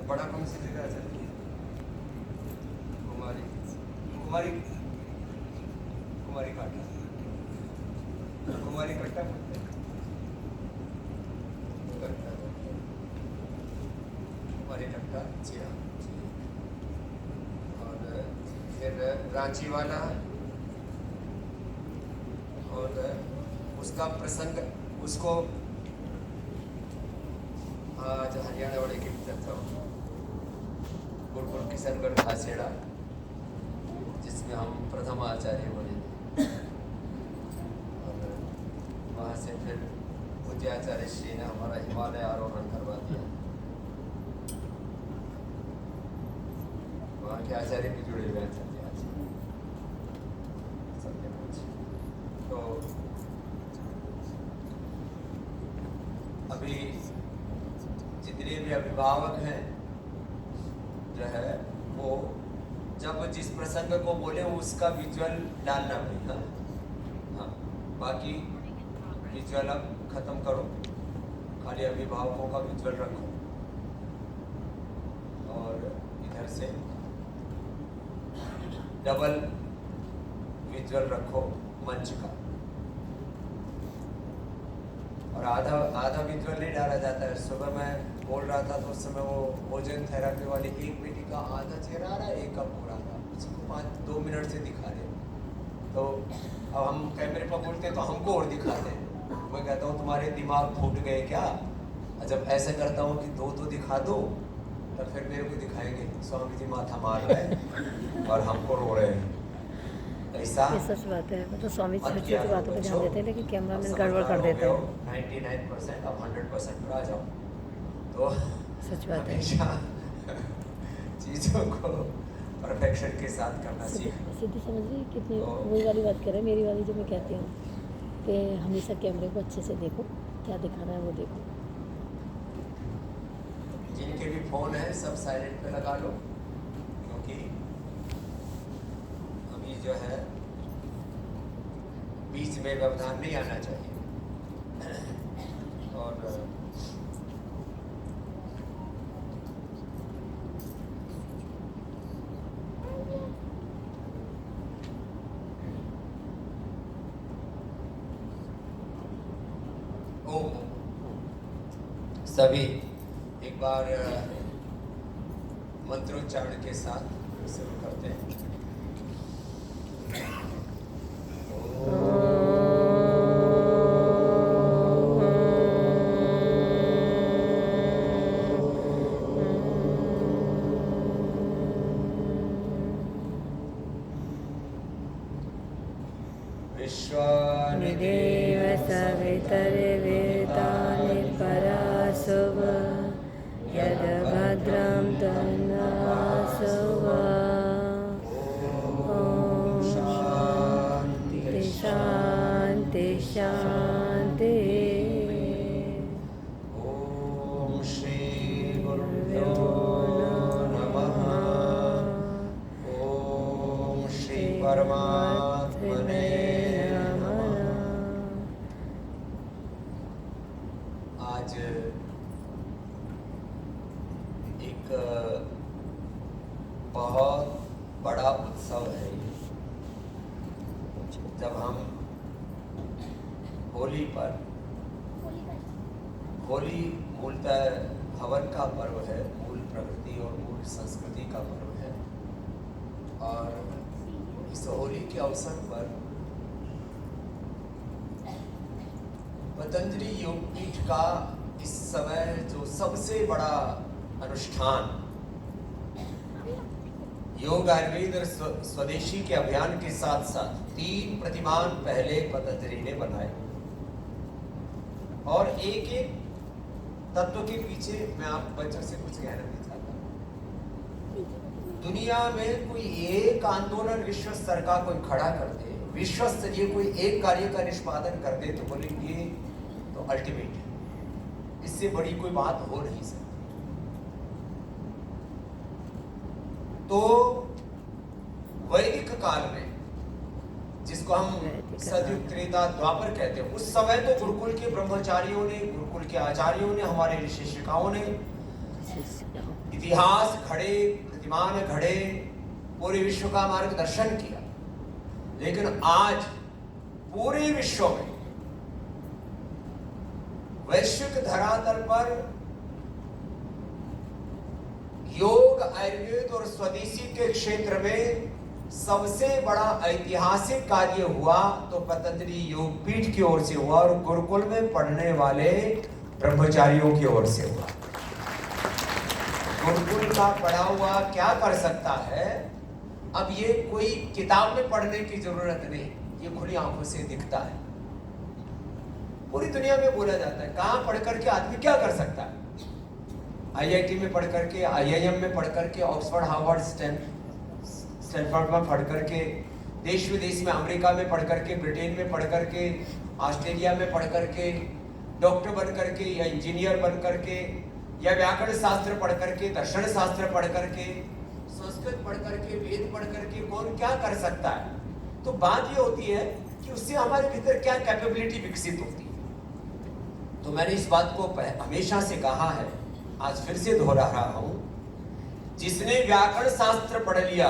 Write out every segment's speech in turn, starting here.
बड़ा कौन सी जगह चलती है? कुमारी कुमारी कुमारी काटा, कुमारी कट्टा बोलते हैं, कट्टा कुमारी कट्टा, जी हाँ। और फिर रांची वाला, और उसका प्रसंग, उसको आज हरियाणा वाले की तरफ गुरुकुल किशनगढ़ खासेड़ा, जिसमें हम प्रथम आचार्य बने थे। और वहाँ से फिर पूज्य आचार्य श्री ने हमारा हिमालय आरोहण करवा दिया। वहाँ के आचार्य भी जुड़े हुए हैं सत्य कुछ। तो अभी जितने भी अभिभावक हैं जो है वो जब जिस प्रसंग को बोले उसका विजुअल डालना भी। हाँ हाँ, बाकी विजुअल अब खत्म करो, खाली अभिभावकों का विजुअल रखो और इधर से डबल विजुअल रखो मंच का। और आधा विजुअल नहीं डाला जाता है। सुबह मैं बोल रहा था तो उस समय वो भोजन थेरेपी वाली एक बेटी का आधा चेहरा आ रहा है, एक का पूरा था, उसको 2 मिनट से दिखा रहे। तो अब हम कैमरे पर बोलते तो हमको और दिखाते। मैं कहता हूँ तुम्हारे दिमाग फूट गए क्या? जब ऐसे करता हूँ कि दो तो दिखा दो, तब फिर मेरे को दिखाएंगे स्वामी जी माथा मार रहे हैं और हमको रो रहे हैं। ऐसा ये सच बात है। मतलब स्वामी छोटी छोटी बातों पर ध्यान देते हैं, लेकिन कैमरा मैन गड़बड़ कर देते हैं। 99% अब 100% पर आ जाओ। तो सच बात है। चीज़ों को परफेक्शन के साथ करना सीखो। सिद्धि समझ रही कितनी वही वाली बात कर रहे हैं, मेरी वाली जो मैं कहती हूँ कि हमेशा कैमरे को अच्छे से देखो, क्या दिखाना है वो देखो। जिनके भी फोन है सब साइलेंट पे लगा लो, क्योंकि अभी जो है बीच में व्यवधान नहीं आना चाहिए। और सभी एक बार मंत्रोच्चारण के साथ शुरू करते हैं। विश्वानिदेव सवितर्वेतानि परासुव यद भद्रं तन्नासुव। ॐ शान्ति शान्ति शान्ति। ॐ श्री गुरुभ्यो नमः। ॐ श्री परमात्मने। आज एक बहुत बड़ा उत्सव है जब हम होली पर, होली मूलतः हवन का पर्व है, मूल प्रकृति और मूल संस्कृति का पर्व है। और इस होली के अवसर पर पतंजलि योगपीठ का इस समय जो सबसे बड़ा अनुष्ठान योग आयुर्वेद और स्वदेशी के अभियान के साथ साथ 3 प्रतिमान पहले पतंजलि ने बनाए। और एक एक तत्व के पीछे मैं आप बच्चों से कुछ कहना नहीं चाहता। दुनिया में कोई एक आंदोलन विश्व स्तर का कोई खड़ा कर दे, विश्व स्तरीय कोई एक कार्य का निष्पादन कर दे, तो बोले ये तो अल्टीमेट है, इससे बड़ी कोई बात हो नहीं सकती। तो वैदिक काल में, जिसको हम सतयुग त्रेता द्वापर कहते हैं, उस समय तो गुरुकुल के ब्रह्मचारियों ने, गुरुकुल के आचार्यों ने, हमारे ऋषि शिक्षिकाओं ने प्लीज जाओ। इतिहास घड़े, प्रतिमान घड़े, पूरे विश्व का मार्गदर्शन किया, लेकिन आज पूरे विश्व में वैश्विक धरातल पर योग, आयुर्वेद और स्वदेशी के क्षेत्र में सबसे बड़ा ऐतिहासिक कार्य हुआ तो पतंजलि योगपीठ की ओर से हुआ और गुरुकुल में पढ़ने वाले ब्रह्मचारियों की ओर से हुआ। गुरुकुल का पढ़ा हुआ क्या कर सकता है? अब ये कोई किताब में पढ़ने की जरूरत नहीं, ये खुली आंखों से दिखता है। पूरी दुनिया में बोला जाता है, कहां पढ़ करके आदमी क्या कर सकता है? आईआईटी में पढ़ करके, आईआईएम में पढ़ करके, ऑक्सफोर्ड, हार्वर्ड, स्टैनफोर्ड में पढ़ करके, देश विदेश में, अमेरिका में पढ़ करके, ब्रिटेन में पढ़ करके, ऑस्ट्रेलिया में पढ़ करके, डॉक्टर बन करके या इंजीनियर बन करके या व्याकरण शास्त्र पढ़ करके, दर्शन शास्त्र पढ़ करके, संस्कृत पढ़ करके, वेद पढ़ करके कौन क्या कर सकता है? तो बात ये होती है कि उससे हमारे भीतर क्या कैपेबिलिटी विकसित होती है। तो मैंने इस बात को हमेशा से कहा है, आज फिर से दोहरा रहा हूं, जिसने व्याकरण शास्त्र पढ़ लिया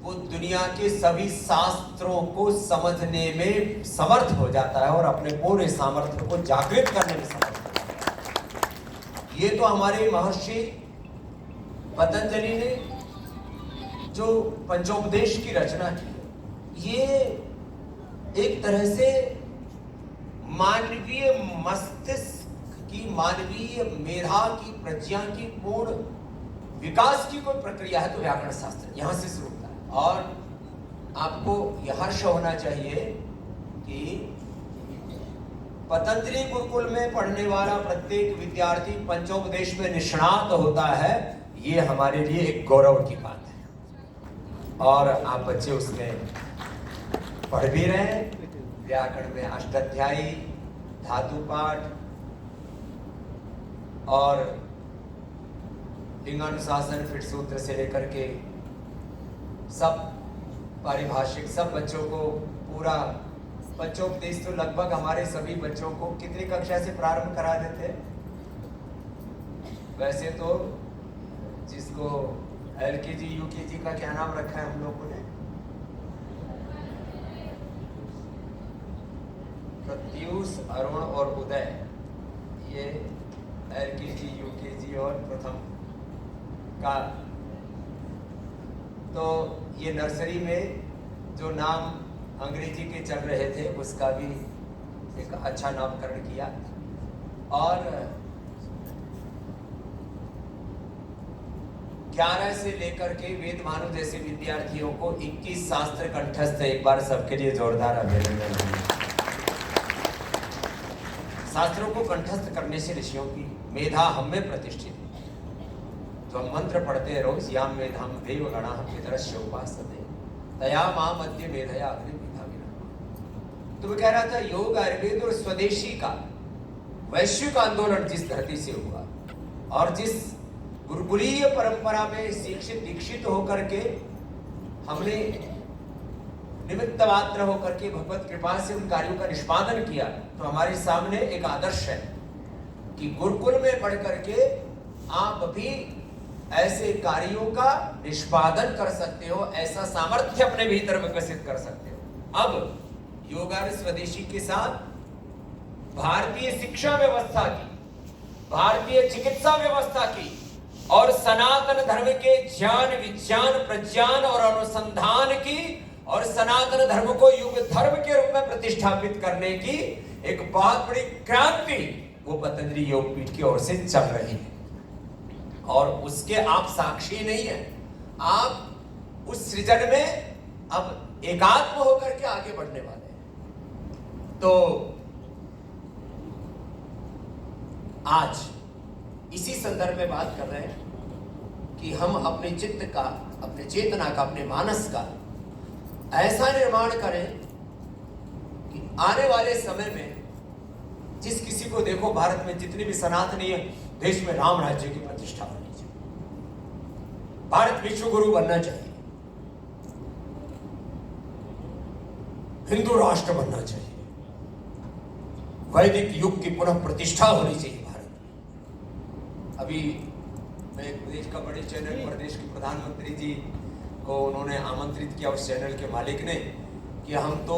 वो दुनिया के सभी शास्त्रों को समझने में समर्थ हो जाता है और अपने पूरे सामर्थ्य को जागृत करने में समर्थ हो जाता है। ये तो हमारे महर्षि पतंजलि ने जो पंचोपदेश की रचना की, ये एक तरह से मानवीय मस्तिष्क की, मानवीय मेधा की, प्रज्ञा की पूर्ण विकास की कोई प्रक्रिया है तो व्याकरण शास्त्र यहां से शुरू होता है। और आपको यह हर्ष होना चाहिए कि पतंजलि गुरुकुल में पढ़ने वाला प्रत्येक विद्यार्थी पंचोपदेश में निष्णात होता है, ये हमारे लिए एक गौरव की बात है। और आप बच्चे उसमें पढ़ भी रहे हैं, व्याकरण में अष्टाध्यायी, धातु पाठ और लिंगानुशासन, फिर सूत्र से लेकर के सब पारिभाषिक, सब बच्चों को पूरा पंचोपदेश तो लगभग हमारे सभी बच्चों को कितनी कक्षा से प्रारंभ करा देते हैं? वैसे तो जिसको एलकेजी, यूकेजी का क्या नाम रखा है हम लोगों ने? प्रत्यूष, अरुण और उदय, ये एलकेजी, यूकेजी और प्रथम का। तो ये नर्सरी में जो नाम अंग्रेजी के चल रहे थे उसका भी एक अच्छा नामकरण किया। और 11 से लेकर के वेद भानु जैसे विद्यार्थियों को 21 शास्त्र कंठस्थ। एक बार सबके लिए जोरदार अभिनंदन। शास्त्रों को कंठस्थ करने से ऋषियों की मेधा हम में प्रतिष्ठित है। तो हम मंत्र पढ़ते हैं रोज, याम मेधाम देव गणा पितरस्य उपासते तया मां मध्य मेधया अग्नि मेधा विना। तो मैं कह रहा था, योग, आयुर्वेद और स्वदेशी का वैश्विक आंदोलन जिस धरती से हुआ और जिस गुरुकुलीय परंपरा में शिक्षित दीक्षित होकर के हमने निमित्त मात्र होकर के भगवत कृपा से उन कार्यों का निष्पादन किया, तो हमारे सामने एक आदर्श है कि गुरुकुल में पढ़ करके आप भी ऐसे कार्यों का निष्पादन कर सकते हो, ऐसा सामर्थ्य अपने भीतर विकसित कर सकते हो। अब योगार्थ स्वदेशी के साथ भारतीय शिक्षा व्यवस्था की, भारतीय चिकित्सा व्यवस्था की और सनातन धर्म के ज्ञान, विज्ञान, प्रज्ञान और अनुसंधान की और सनातन धर्म को युग धर्म के रूप में प्रतिष्ठापित करने की एक बहुत बड़ी क्रांति वो पतंजलि योगपीठ की ओर से चल रही है। और उसके आप साक्षी नहीं है, आप उस सृजन में अब एकात्म होकर के आगे बढ़ने वाले हैं। तो आज इसी संदर्भ में बात कर रहे हैं कि हम अपने चित्त का, अपने चेतना का, अपने मानस का ऐसा निर्माण करें कि आने वाले समय में जिस किसी को देखो, भारत में जितनी भी सनातनी देश में राम राज्य की प्रतिष्ठा होनी चाहिए, भारत विश्व गुरु बनना चाहिए, हिंदू राष्ट्र बनना चाहिए, वैदिक युग की पुनः प्रतिष्ठा होनी चाहिए भारत में। अभी मैं एक प्रदेश का बड़े चैनल, प्रदेश के प्रधानमंत्री जी को उन्होंने आमंत्रित किया उस चैनल के मालिक ने कि हम तो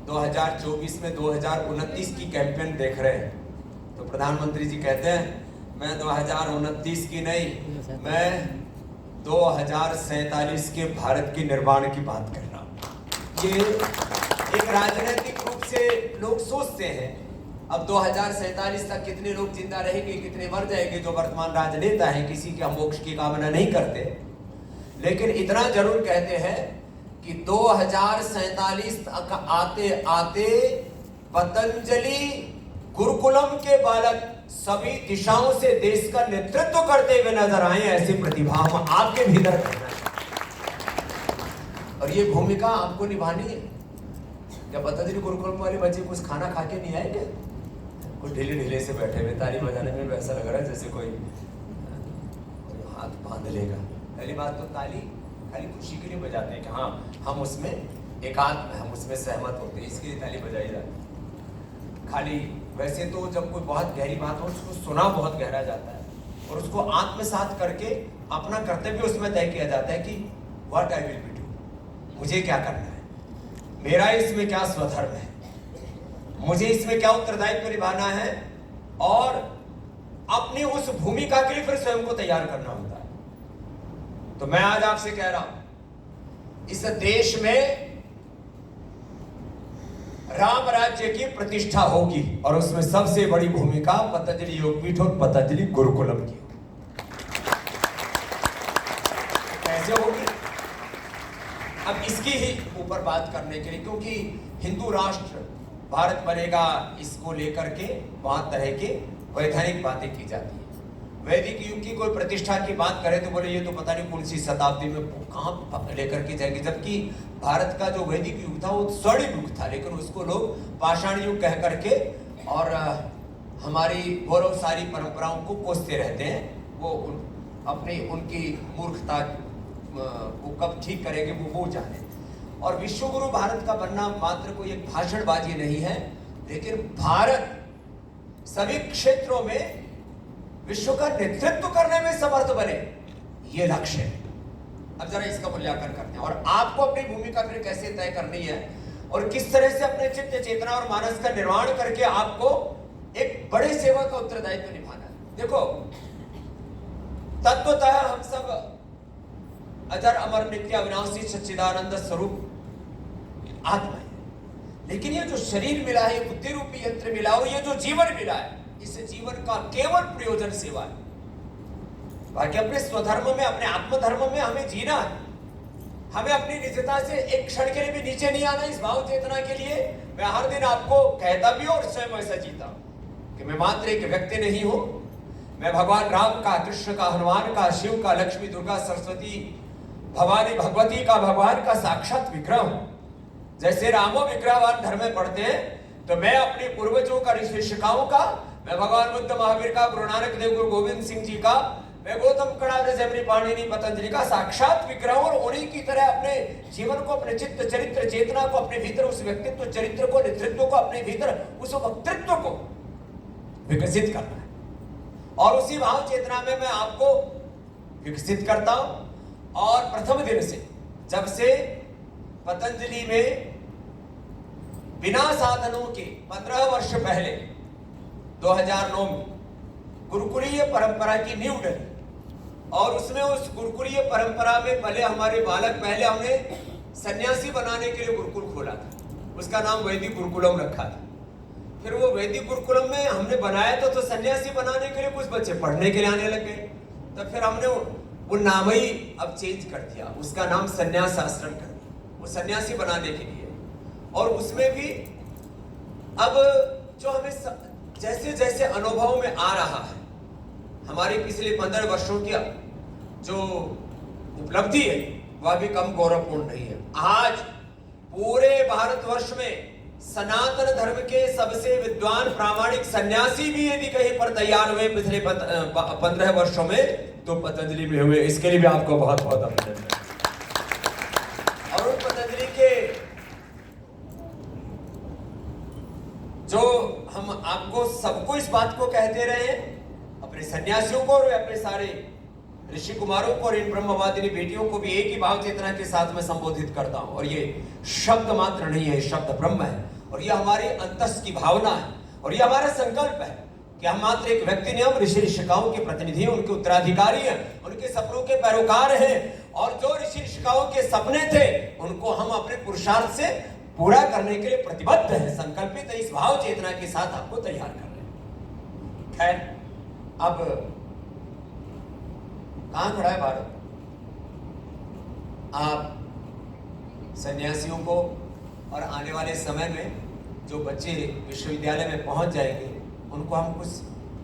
2024 में 2029 की कैंपेन देख रहे हैं। तो प्रधानमंत्री जी कहते हैं मैं 2029 की नहीं, मैं 2047 के भारत के निर्माण की बात कर रहा हूँ। ये एक राजनीतिक रूप से लोग सोचते हैं अब 2047 तक कितने लोग जिंदा रहेंगे, कितने मर जाएंगे। जो वर्तमान राजनेता हैं किसी के हम मोक्ष की कामना नहीं करते, लेकिन इतना जरूर कहते हैं कि 2047 तक आते आते पतंजलि गुरुकुलम के बालक सभी दिशाओं से देश का नेतृत्व करते हुए नजर आए। ऐसी प्रतिभा हम आपके भीतर करना है और ये भूमिका आपको निभानी है। क्या पतंजलि गुरुकुलम वाले बच्चे कुछ खाना खा के नहीं आए क्या? कुछ ढीले ढीले से बैठे हुए, ताली बजाने में ऐसा लग रहा है जैसे कोई हाथ बांध लेगा। पहली बात तो ताली खाली खुशी के लिए बजाते हैं कि हाँ हम उसमें एकांत, हम उसमें सहमत होते हैं, इसके लिए ताली बजाई जाती है। खाली वैसे तो जब कोई बहुत गहरी बात हो उसको सुना बहुत गहरा जाता है और उसको आत्मसात करके अपना कर्तव्य उसमें तय किया जाता है कि what I will be do, मुझे क्या करना है, मेरा इसमें क्या स्वधर्म है, मुझे इसमें क्या उत्तरदायित्व निभाना है और अपनी उस भूमिका के लिए फिर स्वयं को तैयार करना होता है। तो मैं आज आपसे कह रहा हूं इस देश में राम राज्य की प्रतिष्ठा होगी और उसमें सबसे बड़ी भूमिका पतंजलि योगपीठ और पतंजलि गुरुकुलम की। कैसे होगी? अब इसकी ही ऊपर बात करने के लिए, क्योंकि हिंदू राष्ट्र भारत बनेगा इसको लेकर के बहुत तरह के वैधानिक बातें की जाती है। वैदिक युग की कोई प्रतिष्ठा की बात करें तो बोले ये तो पता नहीं कौन सी शताब्दी में कहां लेकर के जाएगी, जबकि भारत का जो वैदिक युग था वो स्वर्णिम युग था, लेकिन उसको लोग पाषाण युग कह करके और हमारी गौरवशाली परंपराओं को कोसते रहते हैं। वो अपनी उनकी मूर्खता को कब ठीक करेंगे वो जाने। और विश्वगुरु भारत का बनना मात्र कोई एक भाषणबाजी नहीं है, लेकिन भारत सभी क्षेत्रों में विश्व का नेतृत्व करने में समर्थ बने, ये लक्ष्य है। अब जरा इसका मूल्यांकन करते हैं और आपको अपनी भूमिका फिर कैसे तय करनी है और किस तरह से अपने चित्त चेतना और मानस का निर्माण करके आपको एक बड़े सेवा का उत्तरदायित्व निभाना है। देखो तत्वतः हम सब अजर अमर नित्य अविनाशी सच्चिदानंद स्वरूप आत्मा है, लेकिन ये जो शरीर मिला है, बुद्धि रूपी यंत्र मिला और ये जो जीवन मिला है, इस जीवन का केवल प्रयोजन सेवा है। बाकी अपने स्वधर्म में, अपने आत्मधर्म में हमें जीना है। हमें अपनी निजता से एक क्षण के लिए भी नीचे नहीं आना। इस भाव चेतना के लिए मैं हर दिन आपको कहता भी और स्वयं ऐसा जीता कि मैं मात्र एक व्यक्ति नहीं हूं, मैं भगवान राम का, कृष्ण का, हनुमान का, शिव का, लक्ष्मी, दुर्गा, सरस्वती, भवानी, भगवती का, भगवान का साक्षात विग्रह हूं। जैसे रामो विग्रहवान धर्म में पढ़ते हैं तो मैं अपने पूर्वजों का, ऋषि शिक्षाओं का, मैं भगवान बुद्ध महावीर का, गुरु नानक देव, गुरु गोविंद सिंह जी का, मैं गौतम कणाद, जैमिनी, पाणिनि, पतंजलि का साक्षात विग्रह और उन्हीं की तरह अपने जीवन को, अपने चित्त चरित्र चेतना को, अपने भीतर उस व्यक्तित्व चरित्र को, नेतृत्व को, अपने भीतर उस वक्तृत्व को विकसित करना है। और उसी भाव चेतना में मैं आपको विकसित करता हूं। और प्रथम दिन से, जब से पतंजलि में बिना साधनों के 15 वर्ष पहले 2009 में गुरुकुलीय परंपरा की नींव डली और उसमें उस गुरुकुलीय परंपरा में पहले हमारे बालक, पहले हमने सन्यासी बनाने के लिए गुरुकुल खोला था, उसका नाम वैदिक गुरुकुलम रखा था। फिर वो वैदिक गुरुकुलम में हमने बनाया तो सन्यासी बनाने के लिए कुछ बच्चे पढ़ने के लिए आने लगे, तो फिर हमने वो नाम ही अब चेंज कर दिया, उसका नाम सन्यास आश्रम कर दिया, वो सन्यासी बनाने के लिए। और उसमें भी अब जो हमें जैसे जैसे अनुभव में आ रहा है, हमारी पिछले 15 वर्षों की जो उपलब्धि है वह भी कम गौरवपूर्ण नहीं है। आज पूरे भारतवर्ष में सनातन धर्म के सबसे विद्वान प्रामाणिक सन्यासी भी यदि कहीं पर तैयार हुए पिछले 15 वर्षों में तो पतंजलि में हुए। इसके लिए भी आपको बहुत बहुत अभिनंदन। और उन पतंजलि के जो हम आपको सबको इस बात को कहते रहे हैं, अपने सन्यासियों को और अपने सारे ऋषि कुमारों को और इन ब्रह्मवादिनी बेटियों को भी एक ही भाव चेतना के साथ में संबोधित करता हूं। और ये शब्द मात्र नहीं है, शब्द ब्रह्म है और ये हमारे अंतस की भावना है और ये हमारा संकल्प है कि हम मात्र एक व्यक्ति नहीं, हम ऋषि ऋषिकाओं के प्रतिनिधि हैं, उनके उत्तराधिकारी हैं, उनके सपनों के पैरोकार हैं और जो ऋषि ऋषिकाओं के सपने थे उनको हम अपने पुरुषार्थ से पूरा करने के लिए प्रतिबद्ध हैं, संकल्पित है। इस भाव चेतना के साथ आपको तैयार कर रहे हैं। खैर, अब कहां खड़ा है भारत? आप सन्यासियों को और आने वाले समय में जो बच्चे विश्वविद्यालय में पहुंच जाएंगे उनको हम कुछ